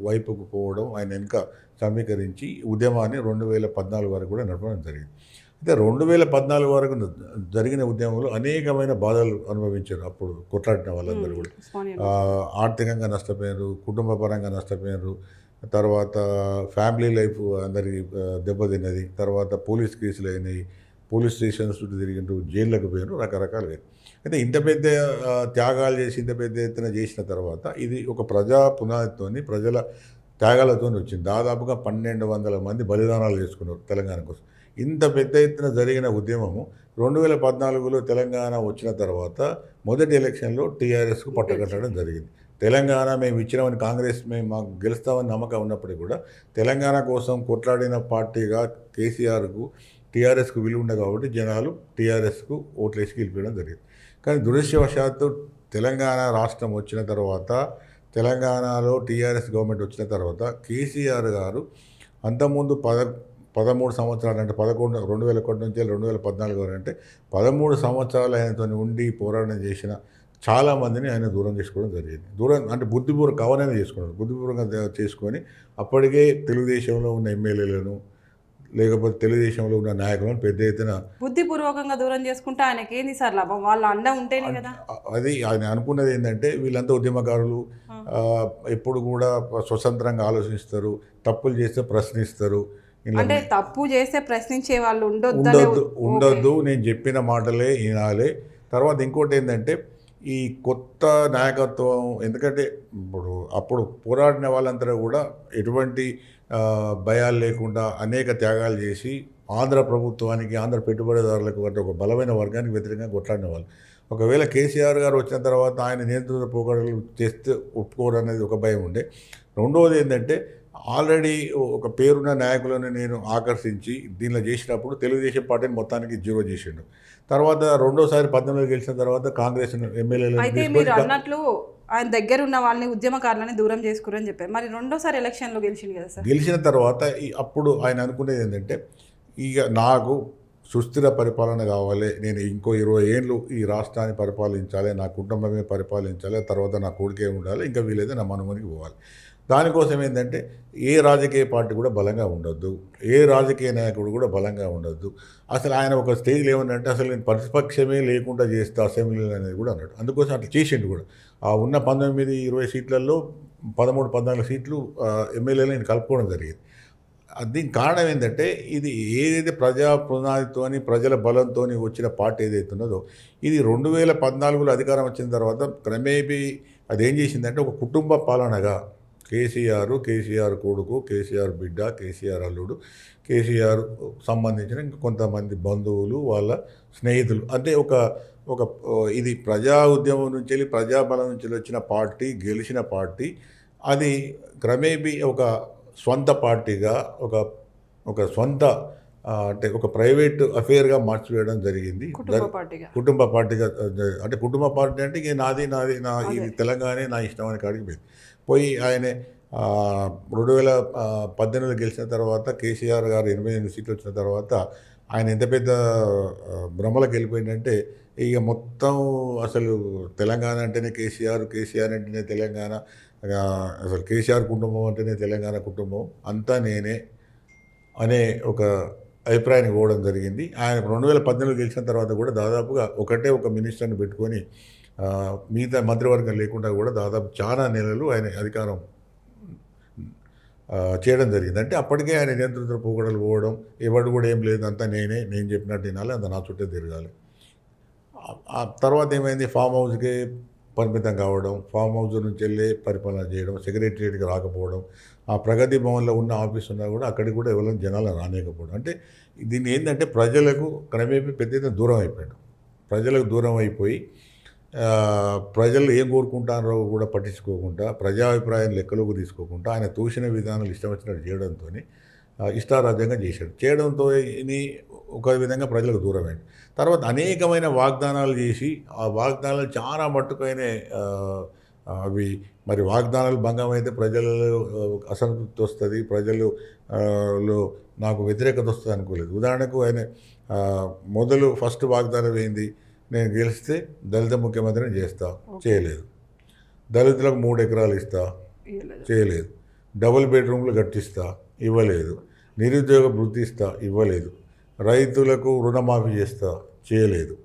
వైపుకు పోవడం, ఆయన వెనుక సమీకరించి ఉద్యమాన్ని 2014 వరకు కూడా నడపడం జరిగింది. అయితే 2014 వరకు జరిగిన ఉద్యమంలో అనేకమైన బాధలు అనుభవించారు. అప్పుడు కొట్లాడిన వాళ్ళందరూ కూడా ఆర్థికంగా నష్టపోయారు, కుటుంబ పరంగా నష్టపోయారు, తర్వాత ఫ్యామిలీ లైఫ్ అందరికీ దెబ్బతిన్నది, తర్వాత పోలీస్ కేసులు అయినాయి, పోలీస్ స్టేషన్స్ చుట్టూ తిరిగిండ్రు, జైళ్ళకు పోయారు, రకరకాలుగా. అయితే ఇంత పెద్ద త్యాగాలు చేసి ఇంత పెద్ద ఎత్తున చేసిన తర్వాత ఇది ఒక ప్రజా పునాదితోని ప్రజల త్యాగాలతో వచ్చింది. దాదాపుగా 1200 మంది బలిదానాలు చేసుకున్నారు తెలంగాణ కోసం. ఇంత పెద్ద ఎత్తున జరిగిన ఉద్యమము 2014లో తెలంగాణ వచ్చిన తర్వాత మొదటి ఎలక్షన్లో టీఆర్ఎస్కు పట్టకట్టడం జరిగింది. తెలంగాణ మేము ఇచ్చినామని కాంగ్రెస్ మేము మాకు గెలుస్తామని నమ్మకం ఉన్నప్పటికీ కూడా తెలంగాణ కోసం కొట్లాడిన పార్టీగా కేసీఆర్కు టీఆర్ఎస్కు విలువ ఉంది కాబట్టి జనాలు టీఆర్ఎస్కు ఓట్లేసి గెలిపించడం జరిగింది. కానీ దురదృష్టవశాత్తు తెలంగాణ రాష్ట్రం వచ్చిన తర్వాత, తెలంగాణలో టీఆర్ఎస్ గవర్నమెంట్ వచ్చిన తర్వాత కేసీఆర్ గారు అంతకుముందు 13 సంవత్సరాలు అంటే 2001 నుంచి 2014 వరకు అంటే 13 సంవత్సరాలు ఆయనతో ఉండి పోరాటం చేసిన చాలామందిని ఆయన దూరం చేసుకోవడం జరిగింది. దూరం అంటే బుద్ధిపూర్వక కవనైనా చేసుకున్నాడు. బుద్ధిపూర్వకంగా చేసుకొని అప్పటికే తెలుగుదేశంలో ఉన్న ఎమ్మెల్యేలను లేకపోతే తెలుగుదేశంలో ఉన్న నాయకులను పెద్ద ఎత్తున బుద్ధిపూర్వకంగా దూరం చేసుకుంటే ఆయనకి ఏంది సార్ లాభం? వాళ్ళ అండ ఉంటేనే కదా. అది ఆయన అనుకున్నది ఏంటంటే వీళ్ళంతా ఉద్యమకారులు ఎప్పుడు కూడా స్వతంత్రంగా ఆలోచిస్తారు, తప్పులు చేస్తే ప్రశ్నిస్తారు. అంటే తప్పు చేస్తే ప్రశ్నించే వాళ్ళు ఉండొద్దు, నేను చెప్పిన మాటలే వినాలి. తర్వాత ఇంకోటి ఏంటంటే ఈ కొత్త నాయకత్వం, ఎందుకంటే అప్పుడు పోరాడిన వాళ్ళంతా కూడా ఎటువంటి భయాలు లేకుండా అనేక త్యాగాలు చేసి ఆంధ్ర ప్రభుత్వానికి, ఆంధ్ర పెట్టుబడిదారులకు అంటే ఒక బలమైన వర్గానికి వ్యతిరేకంగా కొట్లాడిన వాళ్ళు. ఒకవేళ కేసీఆర్ గారు వచ్చిన తర్వాత ఆయన నియంత్రణ పోకడలు చేస్తే ఒప్పుకోరు అనేది ఒక భయం ఉండే. రెండవది ఏంటంటే ఆల్రెడీ ఒక పేరున్న నాయకులను నేను ఆకర్షించి దీనిలో చేసినప్పుడు తెలుగుదేశం పార్టీని మొత్తానికి జీరో చేసిండు. తర్వాత రెండోసారి 18 గెలిచిన తర్వాత కాంగ్రెస్ ఎమ్మెల్యేలు అయితే మీరు అన్నట్లు ఆయన దగ్గర ఉన్న వాళ్ళని ఉద్యమకారులని దూరం చేసుకురని చెప్పారు. మరి రెండోసారి ఎలక్షన్లో గెలిచింది కదా సార్. గెలిచిన తర్వాత అప్పుడు ఆయన అనుకునేది ఏంటంటే ఇక నాకు సుస్థిర పరిపాలన కావాలి, నేను ఇంకో 20 ఏళ్ళు ఈ రాష్ట్రాన్ని పరిపాలించాలి, నా కుటుంబమే పరిపాలించాలి, తర్వాత నా కొడుకే ఉండాలి, ఇంకా వీలైతే నా మనమునికి పోవాలి. దానికోసం ఏంటంటే ఏ రాజకీయ పార్టీ కూడా బలంగా ఉండొద్దు, ఏ రాజకీయ నాయకుడు కూడా బలంగా ఉండొద్దు. అసలు ఆయన ఒక స్టేజ్లో ఏమన్నంటే అసలు నేను ప్రతిపక్షమే లేకుండా చేస్తా అసెంబ్లీలో అనేది కూడా అన్నాడు. అందుకోసం అట్లా చేసిండు కూడా. ఆ ఉన్న 19-20 సీట్లలో 13-14 సీట్లు ఎమ్మెల్యేలు నేను కలుపుకోవడం జరిగింది. దీనికి కారణం ఏంటంటే ఇది ఏదైతే ప్రజా పునాదితోని ప్రజల బలంతోని వచ్చిన పార్టీ ఏదైతే ఉన్నదో ఇది 2014లో అధికారం వచ్చిన తర్వాత క్రమేపీ అదేం చేసిందంటే ఒక కుటుంబ పాలనగా కేసీఆర్ కొడుకు, కేసీఆర్ బిడ్డ, కేసీఆర్ అల్లుడు, కేసీఆర్ సంబంధించిన ఇంకా కొంతమంది బంధువులు వాళ్ళ స్నేహితులు అంటే ఒక ఒక ఇది ప్రజా ఉద్యమం నుంచి వెళ్ళి ప్రజాబలం నుంచి వచ్చిన పార్టీ, గెలిచిన పార్టీ అది క్రమేపీ ఒక స్వంత పార్టీగా ఒక స్వంత అంటే ఒక ప్రైవేట్ అఫేర్గా మార్చివేయడం జరిగింది. కుటుంబ పార్టీగా కుటుంబ పార్టీగా అంటే కుటుంబ పార్టీ అంటే ఇక నాది నా ఇది తెలంగాణ నా ఇష్టం అని కాడికి పోయింది. పోయి ఆయన 2018 గెలిచిన తర్వాత కేసీఆర్ గారు 88 సీట్లు వచ్చిన తర్వాత ఆయన ఎంత పెద్ద భ్రమలకు వెళ్ళిపోయిందంటే ఇక మొత్తం అసలు తెలంగాణ అంటేనే కేసీఆర్ అంటేనే తెలంగాణ, అసలు కేసీఆర్ కుటుంబం అంటేనే తెలంగాణ కుటుంబం అంతా నేనే అనే ఒక అభిప్రాయానికి పోవడం జరిగింది. ఆయన 2018 గెలిచిన తర్వాత కూడా దాదాపుగా ఒక మినిస్టర్ని పెట్టుకొని మిగతా మంత్రివర్గం లేకుండా కూడా దాదాపు చాలా నెలలు ఆయన అధికారం చేయడం జరిగింది. అంటే అప్పటికే ఆయన నియంత్రిత పోగడలు పోవడం, ఎవడు కూడా ఏం లేదు అంతా నేను చెప్పినట్టు వినాలి, అంత నా చుట్టే తిరగాలి. ఆ తర్వాత ఏమైంది, ఫామ్ హౌస్కి పరిమితం కావడం, ఫామ్ హౌస్ నుంచి వెళ్ళి పరిపాలన చేయడం, సెక్రటరియట్కి రాకపోవడం, ఆ ప్రగతి భవన్లో ఉన్న ఆఫీస్ ఉన్నా కూడా అక్కడికి కూడా ఎవరైనా జనాలు రానియకపోవడం. అంటే దీన్ని ఏంటంటే ప్రజలకు క్రమేపీ పెద్ద ఎత్తున దూరం అయిపోయాడు. ప్రజలకు దూరం అయిపోయి ప్రజలు ఏం కోరుకుంటారో కూడా పట్టించుకోకుండా, ప్రజాభిప్రాయం లెక్కలోకి తీసుకోకుండా ఆయన తోసిన విధానాలు ఇష్టం వచ్చినట్టు చేయడంతో ఇష్టారాజ్యంగా చేయడంతో ఒక విధంగా ప్రజలకు దూరమైంది. తర్వాత అనేకమైన వాగ్దానాలు చేసి ఆ వాగ్దానాలు చాలా మట్టుకైన అవి మరి వాగ్దానాలు భంగం అయితే ప్రజలలో అసంతృప్తి వస్తుంది, ప్రజలలో నాకు వ్యతిరేకత వస్తుంది అనుకోలేదు. ఉదాహరణకు ఆయన ఫస్ట్ వాగ్దానం ఏంది, నేను గెలిస్తే దళిత ముఖ్యమంత్రిని చేస్తా, చేయలేదు. దళితులకు 3 ఎకరాలు ఇస్తా, చేయలేదు. డబుల్ బెడ్రూమ్లు కట్టిస్తా, ఇవ్వలేదు. నిరుద్యోగ వృత్తి ఇస్తా, ఇవ్వలేదు. రైతులకు రుణమాఫీ చేస్తా, చేయలేదు.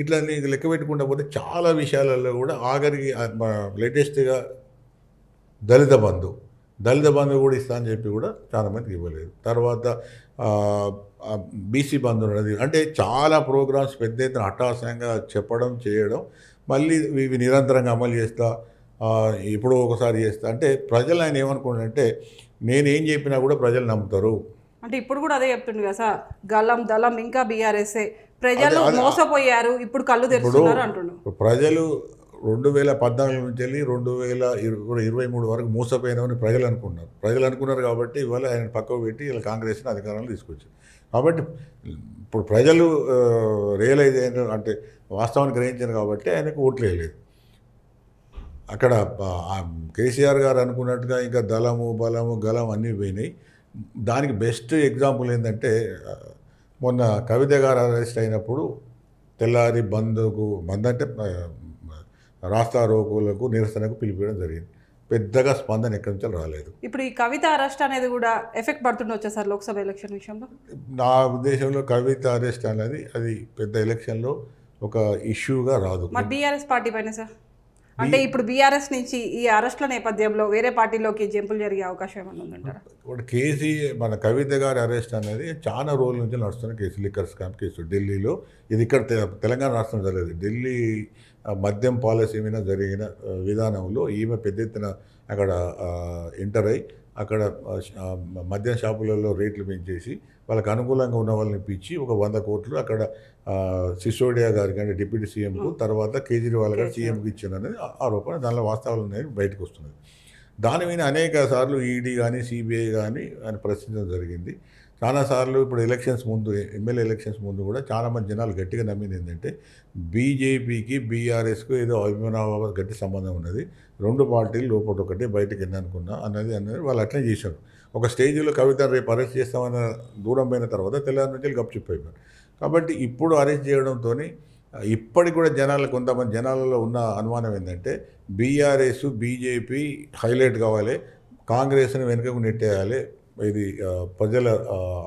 ఇట్లా నీకు లెక్క పెట్టుకుంటా పోతే చాలా విషయాలలో కూడా ఆఖరికి లేటెస్ట్గా దళిత బంధు కూడా ఇస్తా అని చెప్పి కూడా చాలామందికి ఇవ్వలేదు. తర్వాత బీసీ బంధు ఉన్నది. అంటే చాలా ప్రోగ్రామ్స్ పెద్ద ఎత్తున హఠాత్తుగా చెప్పడం చేయడం, మళ్ళీ ఇవి నిరంతరంగా అమలు చేస్తా, ఇప్పుడు ఒకసారి చేస్తా. అంటే ప్రజలు ఆయన ఏమనుకుంటారంటే నేనేం చెప్పినా కూడా ప్రజలు నమ్ముతారు. అంటే ఇప్పుడు కూడా అదే చెప్తుండే కదా సార్, గలం దళం ఇంకా బీఆర్ఎస్ఏ ప్రజలు మోసపోయారు, ఇప్పుడు కళ్ళు తెరుస్తున్నారు అంటున్నారు. ప్రజలు 2014 నుంచి వెళ్ళి 2023 వరకు మోసపోయినామని ప్రజలు అనుకున్నారు కాబట్టి ఇవాళ ఆయన పక్కకు పెట్టి ఇలా కాంగ్రెస్ని అధికారంలో తీసుకొచ్చారు. కాబట్టి ఇప్పుడు ప్రజలు రియలైజ్ అయిన అంటే వాస్తవాన్ని గ్రహించారు కాబట్టి ఆయనకు ఓట్లు వేయలేదు. అక్కడ కేసీఆర్ గారు అనుకున్నట్టుగా ఇంకా దళము బలము గలం అన్నీ పోయినాయి. దానికి బెస్ట్ ఎగ్జాంపుల్ ఏంటంటే మొన్న కవిత గారు అరెస్ట్ అయినప్పుడు తెల్లారి బంద్ అంటే రాస్తా రోకోలకు నిరసనకు పిలిపించడం జరిగింది. పెద్దగా స్పందన ఎక్కడి నుంచి రాలేదు. ఇప్పుడు ఈ కవిత అరెస్ట్ అనేది కూడా ఎఫెక్ట్ పడుతుండొచ్చా సార్ లోక్సభ ఎలక్షన్ విషయంలో? నా ఉద్దేశంలో కవిత అరెస్ట్ అనేది అది పెద్ద ఎలక్షన్లో ఒక ఇష్యూగా రాదు. మరి బీఆర్ఎస్ పార్టీ పైన సార్ అంటే ఇప్పుడు బీఆర్ఎస్ నుంచి ఈ అరెస్ట్ల నేపథ్యంలో వేరే పార్టీలోకి జంపులు జరిగే అవకాశం ఏమైనా ఉందంటారా? ఇప్పుడు మన కవిత గారి అరెస్ట్ అనేది చాలా రోజుల నుంచి నడుస్తున్న కేసు, లిక్కర్ స్కామ్ కేసు ఢిల్లీలో. ఇది ఇక్కడ తెలంగాణ రాష్ట్రం జరగలేదు, ఢిల్లీ మద్యం పాలసీ మీద జరిగిన విధానంలో ఈమె పెద్ద ఎత్తున అక్కడ ఎంటర్ అయ్యి అక్కడ మద్యం షాపులలో రేట్లు పెంచేసి వాళ్ళకి అనుకూలంగా ఉన్న వాళ్ళని పిచ్చి ఒక 100 కోట్లు అక్కడ సిసోడియా గారికి అంటే డిప్యూటీ సీఎంకు, తర్వాత కేజ్రీవాల్ గారు సీఎంకి ఇచ్చిందనేది ఆరోపణ. దానిలో వాస్తవాలు ఉన్నాయి, బయటకు వస్తున్నది. దాని మీద అనేక సార్లు ఈడీ కానీ సిబిఐ కానీ ఆయన ప్రశ్నించడం జరిగింది. చాలాసార్లు ఇప్పుడు ఎమ్మెల్యే ఎలక్షన్స్ ముందు కూడా చాలామంది జనాలు గట్టిగా నమ్మింది ఏంటంటే బీజేపీకి బీఆర్ఎస్కు ఏదో అభిమాన గట్టి సంబంధం ఉన్నది, 2 పార్టీలు లోపల ఒకటి బయటకు ఎన్ననుకున్నా అన్నది వాళ్ళు అట్లనే చేశారు. ఒక స్టేజ్లో కవితను రేపు అరెస్ట్ చేస్తామన్న దూరం పోయిన తర్వాత తెల్లారి నుంచి గప్చిపోయిపోయారు. కాబట్టి ఇప్పుడు అరెస్ట్ చేయడంతో ఇప్పటికి కూడా కొంతమంది జనాలలో ఉన్న అనుమానం ఏంటంటే బీఆర్ఎస్ బీజేపీ హైలైట్ కావాలి, కాంగ్రెస్ని వెనుకకు నెట్టేయాలి, ఇది ప్రజల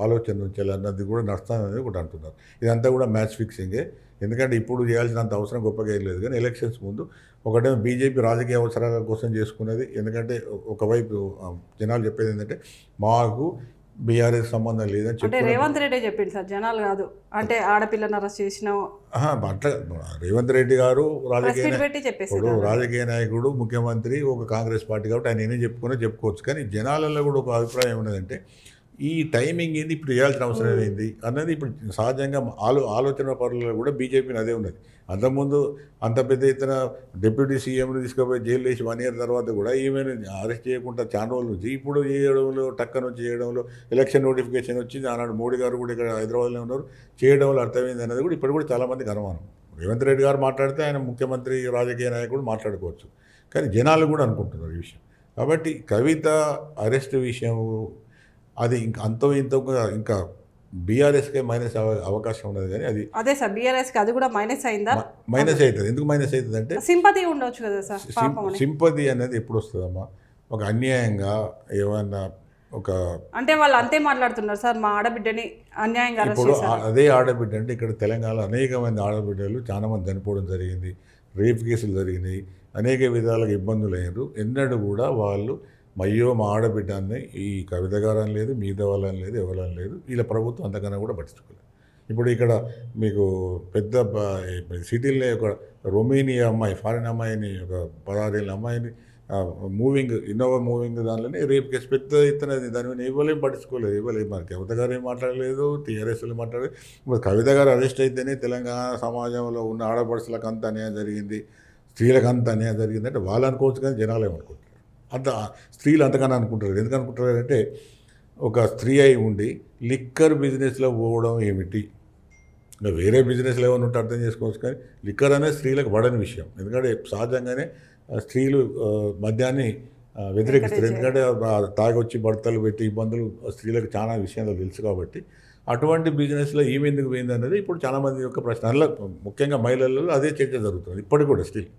ఆలోచన నుంచి అన్నది కూడా నడుస్తానని కూడా అంటున్నారు. ఇదంతా కూడా మ్యాచ్ ఫిక్సింగే. ఎందుకంటే ఇప్పుడు చేయాల్సినంత అవసరం గొప్పగా ఏం లేదు. కానీ ఎలక్షన్స్ ముందు ఒకటేమో బీజేపీ రాజకీయ అవసరాల కోసం చేసుకున్నది. ఎందుకంటే ఒకవైపు జనాలు చెప్పేది ఏంటంటే మాకు బీఆర్ఎస్ సంబంధం లేదని అంటే చెప్పి రేవంత్ రెడ్డి చెప్పింది సార్, జనాలు కాదు. అంటే ఆడపిల్లని అరెస్ట్ చేసినావు అట్లా రేవంత్ రెడ్డి గారు ప్రెస్ మీట్ పెట్టి చెప్పేసి ఇప్పుడు రాజకీయ నాయకుడు ముఖ్యమంత్రి ఒక కాంగ్రెస్ పార్టీ కాబట్టి ఆయన ఏమీ చెప్పుకోవచ్చు. కానీ జనాలలో కూడా ఒక అభిప్రాయం ఏమన్నదంటే ఈ టైమింగ్ ఏంది, ఇప్పుడు చేయాల్సిన అవసరం ఏంది అన్నది ఇప్పుడు సహజంగా ఆలోచన పరులలో కూడా బీజేపీని అదే ఉన్నది. అంతకుముందు అంత పెద్ద ఎత్తున డిప్యూటీ సీఎంని తీసుకుపోయి జైలు వేసి 1 year తర్వాత కూడా ఈమెను అరెస్ట్ చేయకుండా చాలా రోజుల నుంచి ఇప్పుడు చేయడంలో టక్క నుంచి చేయడంలో ఎలక్షన్ నోటిఫికేషన్ వచ్చింది. ఆనాడు మోడీ గారు కూడా ఇక్కడ హైదరాబాద్లో ఉన్నారు, చేయడంలో అర్థమైంది అనేది కూడా ఇప్పుడు కూడా చాలామందికి అనుమానం. రేవంత్ రెడ్డి గారు మాట్లాడితే ఆయన ముఖ్యమంత్రి రాజకీయ నాయకుడు మాట్లాడుకోవచ్చు, కానీ జనాలు కూడా అనుకుంటున్నారు ఈ విషయం. కాబట్టి కవిత అరెస్ట్ విషయం అది ఇంకా అంతో ఇంతో ఇంకా బీఆర్ఎస్కే మైనస్ అవకాశం ఉన్నది. కానీ అది అదే సార్, బీఆర్ఎస్కి అది కూడా మైనస్ అయిందా? మైనస్ అవుతుంది. ఎందుకు మైనస్ అవుతుంది అంటే సింపతి ఉండొచ్చు కదా సార్. సింపతి అనేది ఎప్పుడు వస్తుందమ్మా, ఒక అన్యాయంగా ఏమన్నా ఒక అంటే వాళ్ళు అంతే మాట్లాడుతున్నారు సార్, మా ఆడబిడ్డని అన్యాయంగా అరెస్ట్ ఇప్పుడు చేశారు. అదే ఆడబిడ్డ అంటే ఇక్కడ తెలంగాణలో అనేక మంది ఆడబిడ్డలు చాలా మంది చనిపోవడం జరిగింది, రేప్ కేసులు జరిగినాయి, అనేక విధాలుగా ఇబ్బందులు అయ్యారు. ఎన్నడూ కూడా వాళ్ళు అయ్యో మా ఆడబిడ్డాన్ని ఈ కవిత గారని లేదు, మిగతా వాళ్ళని లేదు, ఎవరని లేదు, వీళ్ళ ప్రభుత్వం అంతకన్నా కూడా పట్టించుకోలేదు. ఇప్పుడు ఇక్కడ మీకు పెద్ద సిటీలో ఒక రొమేనియా అమ్మాయి, ఫారిన్ అమ్మాయిని, ఒక 16 ఏళ్ళ అమ్మాయిని ఇన్నోవా మూవింగ్ దానిలోనే రేపు కేసు పెద్ద ఎత్తున దాని మీద ఇవ్వలేం పట్టించుకోలేదు. మరి కవిత గారు ఏం మాట్లాడలేదు, టీఆర్ఎస్లు మాట్లాడలేదు. ఇప్పుడు కవిత గారు అరెస్ట్ అయితేనే తెలంగాణ సమాజంలో ఉన్న ఆడపడుచులకు అంత అన్యాయం జరిగింది, స్త్రీలకు అంత అన్యాయం జరిగింది అంటే వాళ్ళు అనుకోవచ్చు, కానీ జనాలు ఏమనుకుంటారు. అంత స్త్రీలు అంతగానే అనుకుంటారు. ఎందుకు అనుకుంటారు అంటే ఒక స్త్రీ అయి ఉండి లిక్కర్ బిజినెస్లో పోవడం ఏమిటి, ఇంకా వేరే బిజినెస్లో ఏమైనా ఉంటే అర్థం చేసుకోవచ్చు, కానీ లిక్కర్ అనేది స్త్రీలకు పడని విషయం. ఎందుకంటే సహజంగానే స్త్రీలు మద్యాన్ని వ్యతిరేకిస్తారు. ఎందుకంటే తాగి వచ్చి భర్తలు పెట్టి ఇబ్బందులు స్త్రీలకు చాలా విషయాలు తెలుసు కాబట్టి అటువంటి బిజినెస్లో ఈమె ఎందుకు పోయింది అనేది ఇప్పుడు చాలామంది యొక్క ప్రశ్న. అందులో ముఖ్యంగా మహిళలలో అదే చర్చ జరుగుతుంది ఇప్పటికి కూడా స్టిల్.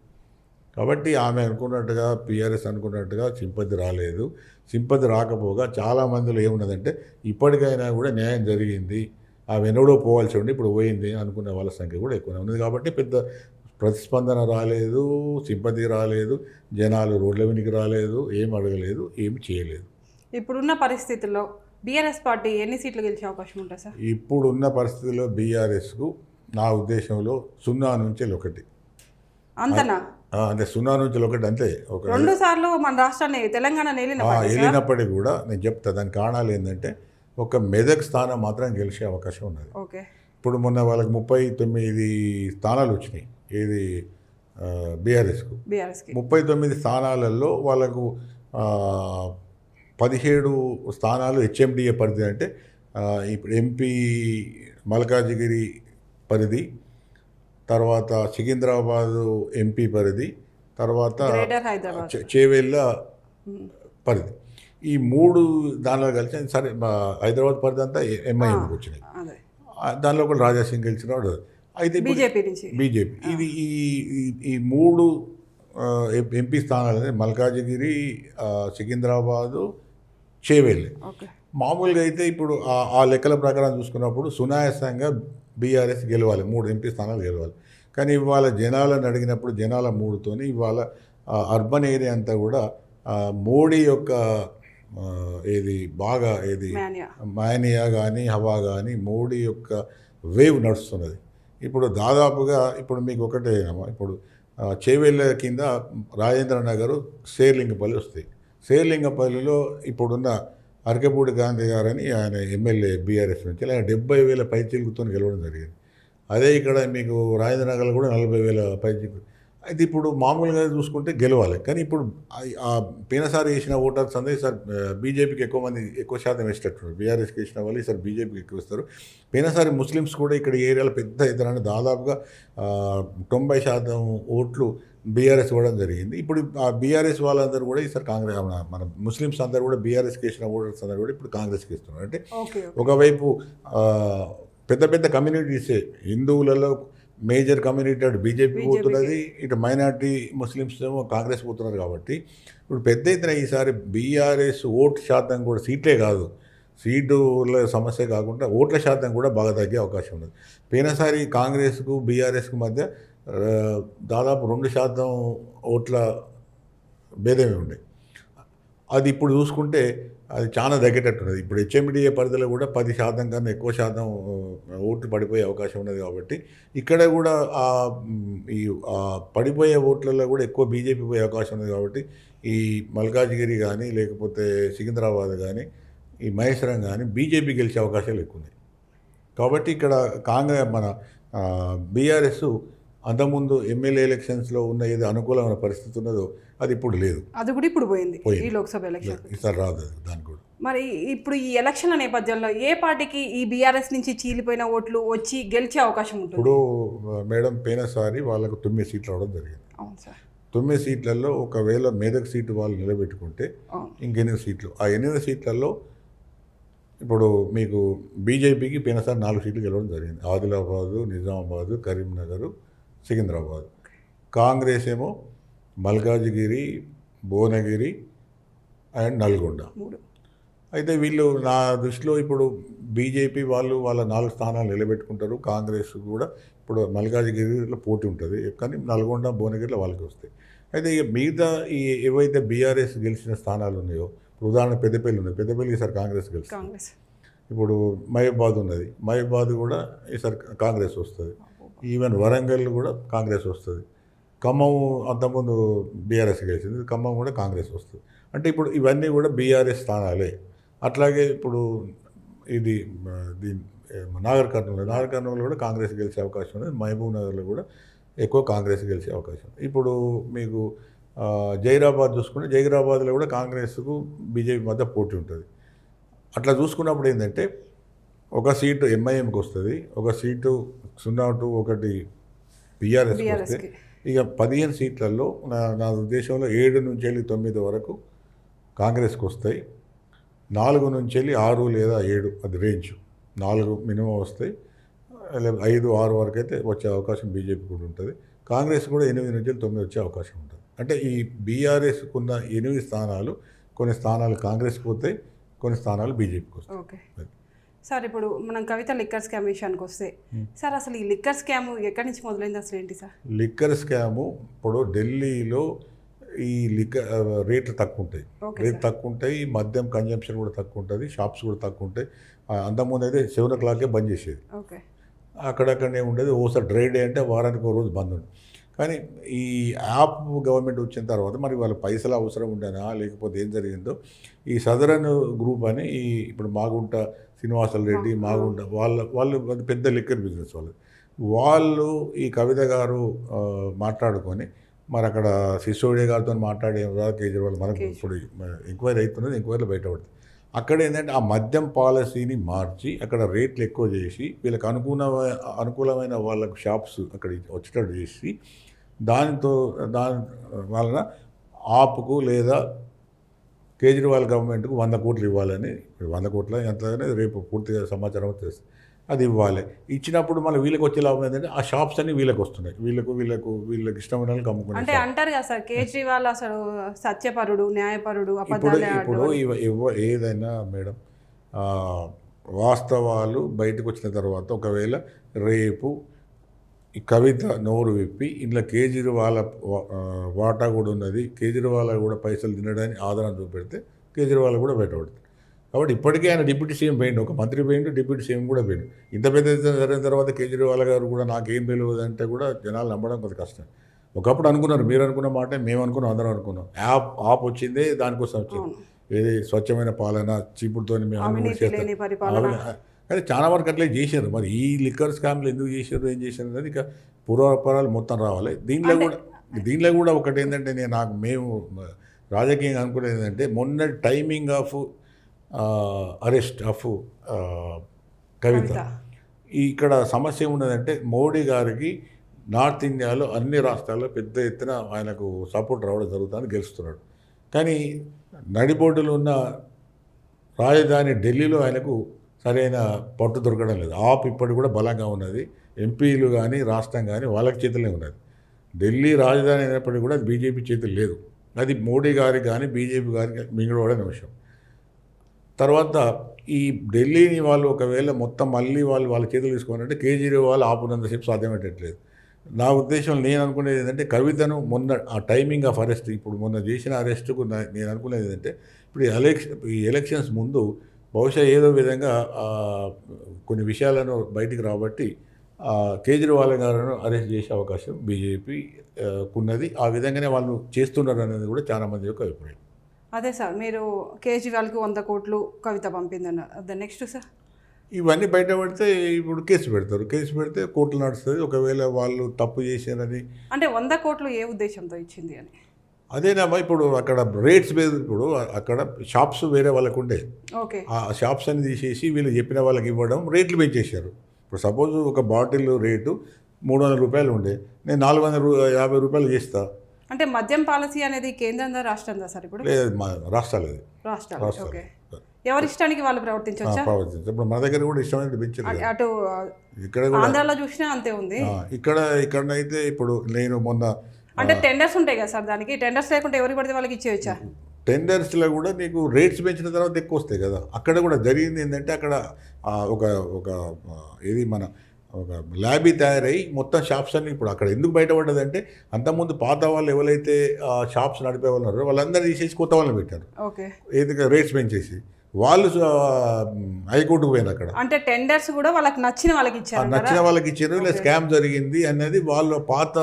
కాబట్టి ఆమె అనుకున్నట్టుగా పిఆర్ఎస్ అనుకున్నట్టుగా సింపతి రాలేదు. సింపతి రాకపోగా చాలామందిలో ఏమున్నదంటే ఇప్పటికైనా కూడా న్యాయం జరిగింది, ఆమె ఎన్నడో పోవాల్సి ఉండి ఇప్పుడు పోయింది అనుకునే వాళ్ళ సంఖ్య కూడా ఎక్కువనే ఉన్నది. కాబట్టి పెద్ద ప్రతిస్పందన రాలేదు, సింపతి రాలేదు, జనాలు రోడ్ల వెనుక రాలేదు, ఏం అడగలేదు, ఏమి చేయలేదు. ఇప్పుడున్న పరిస్థితుల్లో బీఆర్ఎస్ పార్టీ ఎన్ని సీట్లు గెలిచే అవకాశం ఉంటుంది సార్? ఇప్పుడున్న పరిస్థితుల్లో బీఆర్ఎస్కు నా ఉద్దేశంలో 0 నుంచి 1. అంతనా? అంటే 0 నుంచి 1 అంతే. ఒక 2 సార్లు మన రాష్ట్రాన్ని తెలంగాణ వెళ్ళినప్పటికీ కూడా నేను చెప్తా దాని కారణాలు ఏంటంటే ఒక మెదక్ స్థానం మాత్రం గెలిచే అవకాశం ఉన్నది. ఓకే. ఇప్పుడు మొన్న వాళ్ళకి 39 స్థానాలు వచ్చినాయి, ఏది బీఆర్ఎస్కు. 39 స్థానాలలో వాళ్ళకు 17 స్థానాలు హెచ్ఎండిఏ పరిధి. అంటే ఇప్పుడు ఎంపీ మల్కాజిగిరి పరిధి, తర్వాత సికింద్రాబాదు ఎంపీ పరిధి, తర్వాత చేవెళ్ళ పరిధి. ఈ 3 దానిలో కలిసి సరే హైదరాబాద్ పరిధి అంతా ఎంఐఎంకి వచ్చినాయి. దానిలో కూడా రాజాసింగ్ గెలిచినాడు. అయితే బీజేపీ ఇది ఈ 3 ఎంపీ స్థానాలు మల్కాజిగిరి, సికింద్రాబాదు, చేవెళ్ళి. మామూలుగా అయితే ఇప్పుడు ఆ లెక్కల ప్రకారం చూసుకున్నప్పుడు సునాయాసంగా బీఆర్ఎస్ గెలవాలి, 3 ఎంపీ స్థానాలు గెలవాలి. కానీ ఇవాళ జనాలను అడిగినప్పుడు జనాల 3తోని ఇవాళ అర్బన్ ఏరియా అంతా కూడా మోడీ యొక్క మానియా కానీ హవా కానీ మోడీ యొక్క వేవ్ నడుస్తున్నది. ఇప్పుడు దాదాపుగా ఇప్పుడు మీకు ఒకటే, ఇప్పుడు చేవెళ్ళ కింద రాజేంద్ర నగర్, శేర్లింగపల్లి వస్తాయి. శేర్లింగపల్లిలో ఇప్పుడున్న అరకపూడి గాంధీ గారని ఆయన ఎమ్మెల్యే బీఆర్ఎస్ నుంచి ఆయన 70,000 పైచిలుకుతో గెలవడం జరిగింది. అదే ఇక్కడ మీకు రాజేంద్ర నగర్లో కూడా 40,000 పైచిలుకు. అయితే ఇప్పుడు మామూలుగా చూసుకుంటే గెలవాలి, కానీ ఇప్పుడు పోయినసారి వేసిన ఓటర్స్ అందరూ ఈసారి బీజేపీకి ఎక్కువ శాతం వేసేటట్టు, బీఆర్ఎస్కి వేసిన వాళ్ళు ఈసారి బీజేపీకి ఎక్కువ ఇస్తారు. పోయినసారి ముస్లిమ్స్ కూడా ఇక్కడ ఏరియాలో పెద్ద ఎదురని దాదాపుగా 90% ఓట్లు బీఆర్ఎస్ ఇవ్వడం జరిగింది. ఇప్పుడు ఆ బీఆర్ఎస్ వాళ్ళందరూ కూడా ఈసారి కాంగ్రెస్, మన ముస్లిమ్స్ అందరూ కూడా బీఆర్ఎస్కి వేసిన ఓటర్స్ అందరూ కూడా ఇప్పుడు కాంగ్రెస్కి ఇస్తున్నారు. అంటే ఒకవైపు పెద్ద పెద్ద కమ్యూనిటీసే, హిందువులలో మేజర్ కమ్యూనిటీ అటు బీజేపీ పోతున్నది, ఇటు మైనార్టీ ముస్లిమ్స్ ఏమో కాంగ్రెస్ పోతున్నారు. కాబట్టి ఇప్పుడు పెద్ద ఎత్తున ఈసారి బీఆర్ఎస్ ఓటు శాతం కూడా, సీట్లే కాదు సీటుల సమస్య కాకుండా ఓట్ల శాతం కూడా బాగా తగ్గే అవకాశం ఉన్నది. పోయినసారి కాంగ్రెస్కు బీఆర్ఎస్కు మధ్య దాదాపు 2% ఓట్ల భేదమే ఉండే. అది ఇప్పుడు చూసుకుంటే అది చాలా తగ్గేటట్టున్నది. ఇప్పుడు హెచ్ఎండిఏ పరిధిలో కూడా 10% కన్నా ఎక్కువ శాతం ఓట్లు పడిపోయే అవకాశం ఉన్నది కాబట్టి ఇక్కడ కూడా ఈ పడిపోయే ఓట్లలో కూడా ఎక్కువ బీజేపీ పోయే అవకాశం ఉంది కాబట్టి ఈ మల్కాజ్గిరి కానీ లేకపోతే సికింద్రాబాద్ కానీ ఈ మహేశ్వరం కానీ బీజేపీ గెలిచే అవకాశాలు ఎక్కువ ఉన్నాయి. కాబట్టి ఇక్కడ కాంగ్రెస్ మన బీఆర్ఎస్ అంతకుముందు ఎమ్మెల్యే ఎలక్షన్స్లో ఉన్న ఏది అనుకూలమైన పరిస్థితి ఉన్నదో అది ఇప్పుడు లేదు. అది కూడా ఇప్పుడు పోయింది ఈ లోక్సభ ఎలక్షన్. ఈసారి రాదు అది దానికి కూడా. మరి ఇప్పుడు ఈ ఎలక్షన్ల నేపథ్యంలో ఏ పార్టీకి ఈ బీఆర్ఎస్ నుంచి చీలిపోయిన ఓట్లు వచ్చి గెలిచే అవకాశం ఉంటుంది? ఇప్పుడు మేడం పోయినసారి వాళ్ళకు 9 సీట్లు రావడం జరిగింది. అవును సార్. 9 సీట్లలో ఒకవేళ మెదక్ సీటు వాళ్ళు నిలబెట్టుకుంటే ఇంకెనిమిది సీట్లు. ఆ 8 సీట్లలో ఇప్పుడు మీకు బీజేపీకి పోయినసారి 4 సీట్లు గెలవడం జరిగింది. ఆదిలాబాదు, నిజామాబాదు, కరీంనగర్, సికింద్రాబాద్. కాంగ్రెస్ ఏమో మల్కాజ్గిరి, భువనగిరి అండ్ నల్గొండ. అయితే వీళ్ళు నా దృష్టిలో ఇప్పుడు బీజేపీ వాళ్ళు వాళ్ళ 4 స్థానాలు నిలబెట్టుకుంటారు. కాంగ్రెస్ కూడా ఇప్పుడు మల్కాజ్గిరిలో పోటీ ఉంటుంది, కానీ నల్గొండ, భువనగిరిలో వాళ్ళకి వస్తాయి. అయితే ఇక మిగతా ఈ ఏవైతే బీఆర్ఎస్ గెలిచిన స్థానాలు ఉన్నాయో, ఇప్పుడు ఉదాహరణ పెద్దపల్లి ఉన్నది, పెద్దపల్లి ఈసారి కాంగ్రెస్ గెలుస్తుంది. ఇప్పుడు మహబాద్ ఉన్నది, మహబాద్ కూడా ఈసారి కాంగ్రెస్ వస్తుంది. ఈవెన్ వరంగల్ కూడా కాంగ్రెస్ వస్తుంది. ఖమ్మం అంతకుముందు బీఆర్ఎస్ గెలిచింది, ఖమ్మం కూడా కాంగ్రెస్ వస్తుంది. అంటే ఇప్పుడు ఇవన్నీ కూడా బీఆర్ఎస్ స్థానాలే. అట్లాగే ఇప్పుడు ఇది నాగర్ కర్నూలు కూడా కాంగ్రెస్ గెలిచే అవకాశం ఉంది. మహబూబ్ నగర్లో కూడా ఎక్కువ కాంగ్రెస్ గెలిచే అవకాశం. ఇప్పుడు మీకు జైరాబాద్ చూసుకుంటే జైరాబాద్లో కూడా కాంగ్రెస్కు బీజేపీ మధ్య పోటీ ఉంటుంది. అట్లా చూసుకున్నప్పుడు ఏంటంటే ఒక సీటు ఎంఐఎంకి వస్తుంది, ఒక సీటు 0-1 బీఆర్ఎస్కి వస్తే ఇక 15 సీట్లలో నా ఉద్దేశంలో 7 నుంచి వెళ్ళి 9 వరకు కాంగ్రెస్కి వస్తాయి. 4 నుంచి వెళ్ళి 6 లేదా 7 అది రేంజ్. 4 మినిమం వస్తాయి, 5-6 వరకు అయితే వచ్చే అవకాశం బీజేపీ కూడా ఉంటుంది. కాంగ్రెస్ కూడా 8 నుంచి 9 వచ్చే అవకాశం ఉంటుంది. అంటే ఈ బీఆర్ఎస్కున్న 8 స్థానాలు, కొన్ని స్థానాలు కాంగ్రెస్కి పోతాయి, కొన్ని స్థానాలు బీజేపీకి వస్తాయి. ఓకే సార్, ఇప్పుడు మనం కవిత లిక్కర్ స్కామ్ విషయానికి వస్తే సార్, అసలు ఈ లిక్కర్ స్కామ్ ఎక్కడి నుంచి మొదలైంది, అసలు ఏంటి సార్? లిక్కర్ స్కాము ఇప్పుడు ఢిల్లీలో ఈ లిక్కర్ రేట్లు తక్కువ ఉంటాయి, రేట్లు తక్కువ ఉంటాయి, మద్యం కన్జంప్షన్ కూడా తక్కువ ఉంటుంది, షాప్స్ కూడా తక్కువ ఉంటాయి. అంతకుముందు అయితే 7 o'clockకే బంద్ చేసేది. అక్కడక్కడనే ఉండేది. ఓసారి డ్రై డే అంటే వారానికి ఒక రోజు బంద్ ఉంది. కానీ ఈ యాప్ గవర్నమెంట్ వచ్చిన తర్వాత మరి వాళ్ళ పైసలు అవసరం ఉండేనా లేకపోతే ఏం జరిగిందో, ఈ సదరన్ గ్రూప్ అని ఈ ఇప్పుడు మాగుంట శ్రీనివాసల్ రెడ్డి, మాగుంట వాళ్ళు పెద్ద లిక్కర్ బిజినెస్ వాళ్ళు ఈ కవిత గారు మాట్లాడుకొని మరి అక్కడ సిసోడియా గారితో మాట్లాడే కేజ్రీవాల్ మనకు ఇప్పుడు ఎంక్వైరీ అవుతున్నది, ఎంక్వైరీలో బయటపడుతుంది. అక్కడ ఏంటంటే ఆ మద్యం పాలసీని మార్చి అక్కడ రేట్లు ఎక్కువ చేసి వీళ్ళకి అనుకూలమైన వాళ్ళకు షాప్స్ అక్కడ వచ్చేటట్టు చేసి దాని వలన ఆప్కు లేదా కేజ్రీవాల్ గవర్నమెంట్కు 100 కోట్లు ఇవ్వాలని, 100 కోట్ల ఎంత అనేది రేపు పూర్తిగా సమాచారం తెలుస్తుంది, అది ఇవ్వాలి. ఇచ్చినప్పుడు మళ్ళీ వీళ్ళకి వచ్చే లాభం ఏంటంటే ఆ షాప్స్ అన్ని వీళ్ళకి వస్తున్నాయి, వీళ్ళకి ఇష్టమైన వాళ్ళకి అమ్ముకునే. అంటే అంటారు కదా సార్, కేజ్రీవాల్ అసలు సత్యపరుడు, న్యాయపరుడు. ఇప్పుడు ఏదైనా మేడం వాస్తవాలు బయటకు వచ్చిన తర్వాత ఒకవేళ రేపు ఈ కవిత నోరు విప్పి ఇంట్లో కేజ్రీవాల్ వాటా కూడా ఉన్నది, కేజ్రీవాల్ కూడా పైసలు తినడానికి ఆధారం చూపెడితే కేజ్రీవాల్ కూడా బయటపడుతుంది. కాబట్టి ఇప్పటికే ఆయన డిప్యూటీ సీఎం పోయిండు, ఒక మంత్రి పోయిండు, డిప్యూటీ సీఎం కూడా పోయిండు. ఇంత పెద్ద జరిగిన తర్వాత కేజ్రీవాల్ గారు కూడా నాకేం తెలియదు అంటే కూడా జనాలు నమ్మడం కొంత కష్టం. ఒకప్పుడు అనుకున్నారు, మీరు అనుకున్న మాట మేము అనుకున్నాం, అందరం అనుకున్నాం. యాప్ వచ్చిందే దానికోసం వచ్చింది, ఏది స్వచ్ఛమైన పాలన, చీపుడుతో మేము చేస్తాం. కానీ చాలా వరకు అట్లే చేశారు. మరి ఈ లిక్కర్ స్కామ్లు ఎందుకు చేశారు, ఏం చేశారు అనేది ఇక పూర్వాపరాలు మొత్తం రావాలి. దీంట్లో కూడా ఒకటి ఏంటంటే మేము రాజకీయంగా అనుకునేది ఏంటంటే మొన్న టైమింగ్ ఆఫ్ అరెస్ట్ ఆఫ్ కవిత, ఇక్కడ సమస్య ఉన్నదంటే మోడీ గారికి నార్త్ ఇండియాలో అన్ని రాష్ట్రాల్లో పెద్ద ఎత్తున ఆయనకు సపోర్ట్ రావడం జరుగుతుందని గెలుస్తున్నాడు. కానీ నడిబొడ్డులో ఉన్న రాజధాని ఢిల్లీలో ఆయనకు సరైన పట్టు దొరకడం లేదు. ఆప్ ఇప్పటికి కూడా బలంగా ఉన్నది, ఎంపీలు కానీ రాష్ట్రం కానీ వాళ్ళకి చేతులే ఉన్నది. ఢిల్లీ రాజధాని అయినప్పటికీ కూడా అది బీజేపీ చేతులు లేదు, అది మోడీ గారికి కానీ బీజేపీ గారికి మింగడవడని విషయం. తర్వాత ఈ ఢిల్లీని వాళ్ళు ఒకవేళ మొత్తం మళ్ళీ వాళ్ళ చేతులు తీసుకోవాలంటే కేజ్రీవాల్ ఆపునంతసేపు సాధ్యమయ్యేటట్లేదు. నా ఉద్దేశం నేను అనుకునేది ఏంటంటే కవితను మొన్న ఆ టైమింగ్ ఆఫ్ అరెస్ట్, ఇప్పుడు మొన్న చేసిన అరెస్టుకు నేను అనుకునేది ఏంటంటే ఇప్పుడు ఈ ఎలక్షన్స్ ముందు బహుశా ఏదో విధంగా కొన్ని విషయాలను బయటికి రాబట్టి కేజ్రీవాల్ గారిను అరెస్ట్ చేసే అవకాశం బీజేపీ ఉన్నది. ఆ విధంగానే వాళ్ళు చేస్తున్నారు అనేది కూడా చాలామంది యొక్క అభిప్రాయం. అదే సార్, మీరు కేజ్రీవాల్కి 100 కోట్లు కవిత పంపిందన్నారు. అదే నెక్స్ట్ సార్, ఇవన్నీ బయటపడితే ఇప్పుడు కేసు పెడతారు. కేసు పెడితే కోర్టులు నడుస్తుంది. ఒకవేళ వాళ్ళు తప్పు చేశారని, అంటే 100 కోట్లు ఏ ఉద్దేశంతో ఇచ్చింది అని. అదేనామా ఇప్పుడు అక్కడ రేట్స్ మీద, ఇప్పుడు అక్కడ షాప్స్ వేరే వాళ్ళకు ఉండే, ఓకే, ఆ షాప్స్ అని తీసేసి వీళ్ళు చెప్పిన వాళ్ళకి ఇవ్వడం, రేట్లు పెంచేశారు. ఇప్పుడు సపోజ్ ఒక బాటిల్ రేటు 300 రూపాయలు ఉండే, నేను 450 రూపాయలు చేస్తా. అంటే మద్యం పాలసీ అనేది కేంద్రందా రాష్ట్రందా సార్? ఇప్పుడు లేదు, మా రాష్ట్రాలు, రాష్ట్రాలు. ఓకే, ఎవరి ఇష్టానికి వాళ్ళు ప్రవర్తించవచ్చా? ప్రవర్తించారు. ఇప్పుడు మన దగ్గర కూడా ఇష్టమైనట్టు పెంచారు. అటు ఇక్కడ కూడా ఆంధ్రాలో చూసినా అంతే ఉంది. ఇక్కడనైతే ఇప్పుడు నేను మొన్న అంటే టెండర్స్ ఉంటాయి కదా సార్, దానికి టెండర్స్ లేకుంటే ఎవరికి పడితే వాళ్ళకి ఇచ్చేయచ్చా? టెండర్స్లో కూడా నీకు రేట్స్ పెంచిన తర్వాత ఎక్కువ వస్తాయి కదా. అక్కడ కూడా జరిగింది ఏంటంటే, అక్కడ ఒక ఒక ఏది మన ఒక ల్యాబీ తయారై మొత్తం షాప్స్ అన్ని ఇప్పుడు అక్కడ ఎందుకు బయటపడ్డదంటే, అంతకుముందు పాత వాళ్ళు ఎవరైతే షాప్స్ నడిపే వాళ్ళు ఉన్నారో వాళ్ళందరూ తీసేసి కొత్త వాళ్ళని పెట్టారు. ఓకే, ఏది రేట్స్ పెంచేసి వాళ్ళు హైకోర్టుకు పోయినారు. అక్కడ అంటే టెండర్స్ కూడా వాళ్ళకి నచ్చిన వాళ్ళకి ఇచ్చారు, నచ్చిన వాళ్ళకి ఇచ్చారు. ఇలా స్కామ్ జరిగింది అనేది వాళ్ళు పాత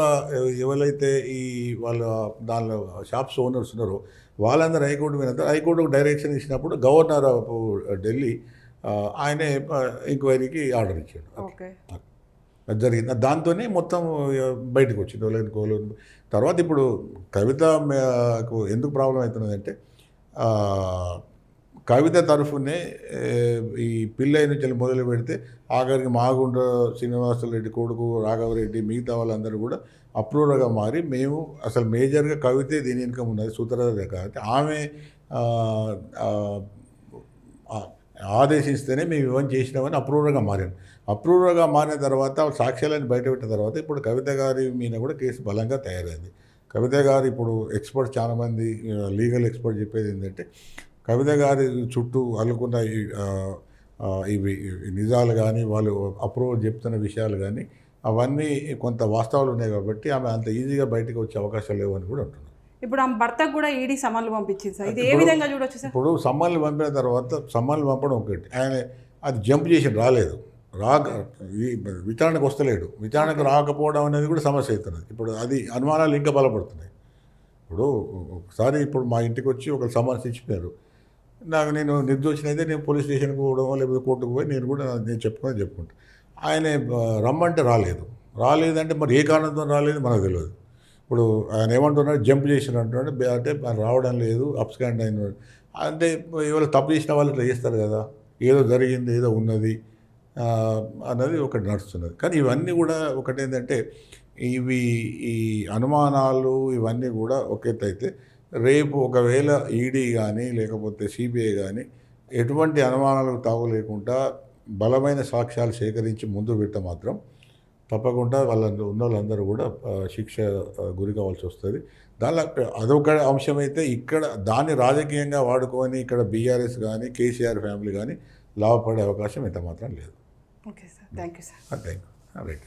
ఎవరైతే ఈ వాళ్ళ దానిలో షాప్స్ ఓనర్స్ ఉన్నారో వాళ్ళందరూ హైకోర్టు పోయిన తర్వాత హైకోర్టుకు డైరెక్షన్ ఇచ్చినప్పుడు గవర్నర్ ఆఫ్ ఢిల్లీ ఆయనే ఎంక్వైరీకి ఆర్డర్ ఇచ్చాడు. ఓకే, అది జరిగింది. దాంతోనే మొత్తం బయటకు వచ్చింది. వాళ్ళని తర్వాత ఇప్పుడు కవితకు ఎందుకు ప్రాబ్లం అవుతున్నదంటే, కవిత తరఫునే ఈ పిల్లయ్య నుంచి మొదలు పెడితే ఆఖరికి మాగుండ శ్రీనివాసరెడ్డి కొడుకు రాఘవరెడ్డి మిగతా వాళ్ళందరూ కూడా అప్రూవర్గా మారి, మేము అసలు మేజర్గా కవితే దీని ఇన్కమ్ ఉన్నది సూత్రధార కాబట్టి ఆమె ఆదేశిస్తేనే మేము ఇవన్నీ చేసినామని అప్రూవర్గా మారాను. అప్రూవర్గా మారిన తర్వాత సాక్ష్యాలను బయటపెట్టిన తర్వాత ఇప్పుడు కవిత గారి మీద కూడా కేసు బలంగా తయారైంది. కవిత గారు ఇప్పుడు ఎక్స్పర్ట్ చాలామంది లీగల్ ఎక్స్పర్ట్ చెప్పేది ఏంటంటే, కవిత గారి చుట్టూ అల్లుకున్న ఇవి నిజాలు కానీ వాళ్ళు అప్రూవల్ చెప్తున్న విషయాలు కానీ అవన్నీ కొంత వాస్తవాలు ఉన్నాయి కాబట్టి ఆమె అంత ఈజీగా బయటకు వచ్చే అవకాశాలు లేవని కూడా అంటున్నారు. ఇప్పుడు ఆమె భర్తకు కూడా ఈడీ సమన్లు పంపించింది సార్, ఇది ఏ విధంగా చూడొచ్చు సార్? ఇప్పుడు సమ్మన్లు పంపిన తర్వాత సమ్మన్లు పంపడం ఒకటి, ఆయన అది జంప్ చేసి రాలేదు, విచారణకు వస్తలేడు. విచారణకు రాకపోవడం అనేది కూడా సమస్య అవుతున్నది. ఇప్పుడు అది అనుమానాలు ఇంకా బలపడుతున్నాయి. ఇప్పుడు ఒకసారి ఇప్పుడు మా ఇంటికి వచ్చి ఒక సమన్స్ ఇచ్చిపోయారు, నేను నిర్దోషిని అయితే నేను పోలీస్ స్టేషన్కి పోవడం లేకపోతే కోర్టుకు పోయి నేను చెప్పుకుంటాను. ఆయన రమ్మంటే రాలేదంటే మరి ఏ కారణంతో రాలేదు మనకు తెలియదు. ఇప్పుడు ఆయన ఏమంటున్నాడు, జంప్ చేసిన అంటున్నాడు, అంటే రావడం లేదు, అప్స్కాండ్ అయిన అంటే ఎవరు తప్పు చేసిన వాళ్ళు ఇట్లా చేస్తారు కదా, ఏదో జరిగింది ఏదో ఉన్నది అన్నది ఒకటి నడుస్తున్నది. కానీ ఇవన్నీ కూడా ఒకటేంటంటే, ఈ అనుమానాలు ఇవన్నీ కూడా ఒకెత్తైతే, రేపు ఒకవేళ ఈడీ కానీ లేకపోతే సిబిఐ కానీ ఎటువంటి అనుమానాలకు తావు లేకుండా బలమైన సాక్ష్యాలు సేకరించి ముందు పెట్ట మాత్రం తప్పకుండా ఉన్న వాళ్ళందరూ కూడా శిక్ష గురి కావాల్సి వస్తుంది. దానిలో అదొక అంశమైతే, ఇక్కడ దాన్ని రాజకీయంగా వాడుకొని ఇక్కడ బీఆర్ఎస్ కానీ కేసీఆర్ ఫ్యామిలీ కానీ లాభపడే అవకాశం ఎంత మాత్రం లేదు. Okay sir, thank you sir. Thank you. Right.